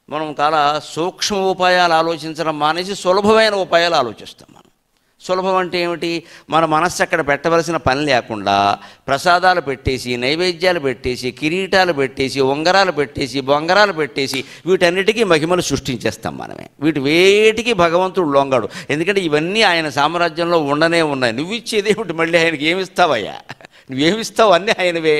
మనం చాలా సూక్ష్మ ఉపాయాలు ఆలోచించడం మానేసి సులభమైన ఉపాయాలు ఆలోచిస్తాం. మనం సులభం అంటే ఏమిటి? మన మనస్సు అక్కడ పెట్టవలసిన పని లేకుండా ప్రసాదాలు పెట్టేసి, నైవేద్యాలు పెట్టేసి, కిరీటాలు పెట్టేసి, ఉంగరాలు పెట్టేసి, బొంగరాలు పెట్టేసి వీటన్నిటికీ మహిమలు సృష్టించేస్తాం మనమే. వేటికి భగవంతుడు లొంగడు. ఎందుకంటే ఇవన్నీ ఆయన సామ్రాజ్యంలో ఉండనే ఉన్నాయి. నువ్వు ఇచ్చేదేమిటి? మళ్ళీ ఆయనకి ఏమిస్తావయ్యా? నువ్వేమిస్తావు? అన్నీ ఆయనవే.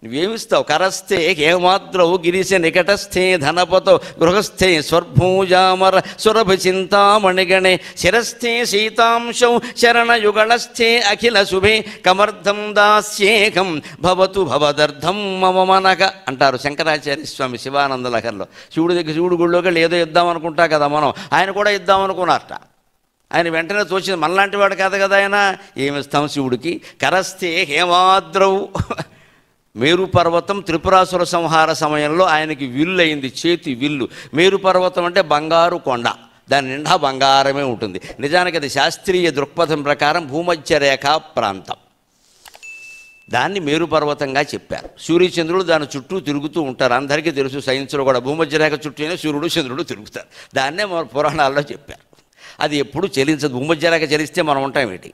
నువ్వేమిస్తావు? కరస్థే హేమాద్రౌ గిరిశ నికటస్థే ధనపతో గృహస్థే స్వర్భూజామర సురభ చింతామణిగణే శిరస్థే సీతాంశౌ శరణయుగళస్థే అఖిల శుభే కమర్థం దాస్యేకం భవతు భవదర్థం మమ మనక అంటారు శంకరాచార్య స్వామి శివానంద లహరిలో. శివుడి గుళ్ళోకి ఏదో ఇద్దాం అనుకుంటా కదా మనం, ఆయన కూడా ఇద్దాం అనుకున్నారట. ఆయన వెంటనే తోచింది, మనలాంటి వాడు కాదు కదా ఆయన. ఏమిస్తాం శివుడికి? కరస్థే హేమాద్రౌ, మేరు పర్వతం త్రిపురాసుర సంహార సమయంలో ఆయనకి విల్లు అయింది, చేతి విల్లు. మేరు పర్వతం అంటే బంగారు కొండ, దాని నిండా బంగారమే ఉంటుంది. నిజానికి అది శాస్త్రీయ దృక్పథం ప్రకారం భూమధ్య రేఖా ప్రాంతం. దాన్ని మేరు పర్వతంగా చెప్పారు. సూర్యచంద్రుడు దాని చుట్టూ తిరుగుతూ ఉంటారు. అందరికీ తెలుసు, సైన్స్లో కూడా భూమధ్య రేఖ చుట్టూనే సూర్యుడు చంద్రుడు తిరుగుతారు. దాన్నే మన పురాణాల్లో చెప్పారు. అది ఎప్పుడు చలించదు. భూమధ్య రేఖ చలిస్తే మనం ఉంటాం ఏంటి?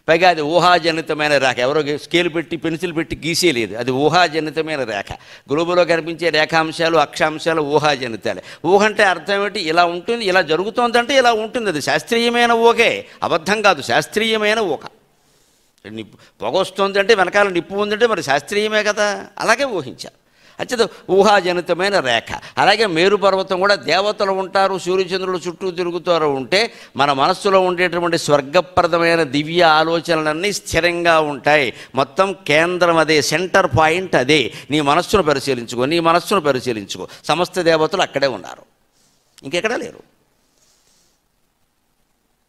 పైగా అది ఊహాజనితమైన రేఖ. ఎవరో స్కేల్ పెట్టి పెన్సిల్ పెట్టి గీసేయలేదు. అది ఊహాజనితమైన రేఖ. గ్లోబులో కనిపించే రేఖాంశాలు అక్షాంశాలు ఊహాజనితాలే. ఊహ అంటే అర్థం ఏమిటి? ఇలా ఉంటుంది, ఇలా జరుగుతోందంటే ఇలా ఉంటుంది. అది శాస్త్రీయమైన ఊహే, అబద్ధం కాదు. శాస్త్రీయమైన ఊహ. నిప్పు పొగ వస్తుంది అంటే వెనకాల నిప్పు ఉందంటే మరి శాస్త్రీయమే కదా. అలాగే ఊహించారు. అత్యంత ఊహాజనితమైన రేఖ. అలాగే మేరు పర్వతం కూడా దేవతలు ఉంటారు, సూర్యచంద్రులు చుట్టూ తిరుగుతారు ఉంటే మన మనస్సులో ఉండేటువంటి స్వర్గప్రదమైన దివ్య ఆలోచనలన్నీ స్థిరంగా ఉంటాయి. మొత్తం కేంద్రం అదే, సెంటర్ పాయింట్ అదే. నీ మనస్సును పరిశీలించుకో. సమస్త దేవతలు అక్కడే ఉన్నారు, ఇంకెక్కడా లేరు.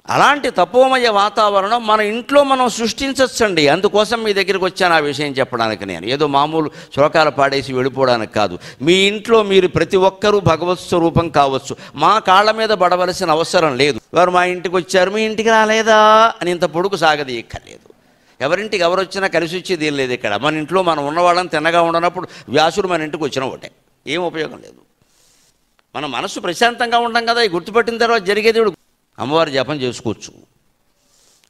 అలాంటి తపోమయ వాతావరణం మన ఇంట్లో మనం సృష్టించవచ్చండి. అందుకోసం మీ దగ్గరికి వచ్చాను ఆ విషయం చెప్పడానికి. నేను ఏదో మామూలు శ్లోకాలు పాడేసి వెళ్ళిపోవడానికి కాదు. మీ ఇంట్లో మీరు ప్రతి ఒక్కరూ భగవత్ స్వరూపం కావచ్చు. మా కాళ్ళ మీద పడవలసిన అవసరం లేదు. వారు మా ఇంటికి వచ్చారు, మీ ఇంటికి రాలేదా అని ఇంత పొడుగు సాగది ఎక్కర్లేదు. ఎవరింటికి ఎవరు వచ్చినా కలిసి వచ్చేది ఏం లేదు ఇక్కడ. మన ఇంట్లో మనం ఉన్నవాళ్ళని తిన్నగా ఉండనప్పుడు వ్యాసుడు మన ఇంటికి వచ్చిన ఒకటే, ఏం ఉపయోగం లేదు. మన మనసు ప్రశాంతంగా ఉంటాం కదా. ఈ గుర్తుపట్టిన తర్వాత జరిగేది అమ్మవారి జపం చేసుకోవచ్చు.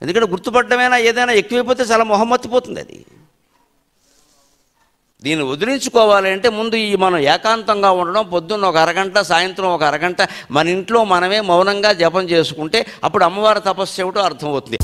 ఎందుకంటే గుర్తుపట్టమైనా ఏదైనా ఎక్కువైపోతే చాలా మొహమ్మత్తిపోతుంది. అది దీన్ని వదిలించుకోవాలి అంటే ముందు ఈ మనం ఏకాంతంగా ఉండడం, పొద్దున్న ఒక అరగంట, సాయంత్రం ఒక అరగంట మన ఇంట్లో మనమే మౌనంగా జపం చేసుకుంటే అప్పుడు అమ్మవారి తపస్సు ఏమిటో అర్థమవుతుంది.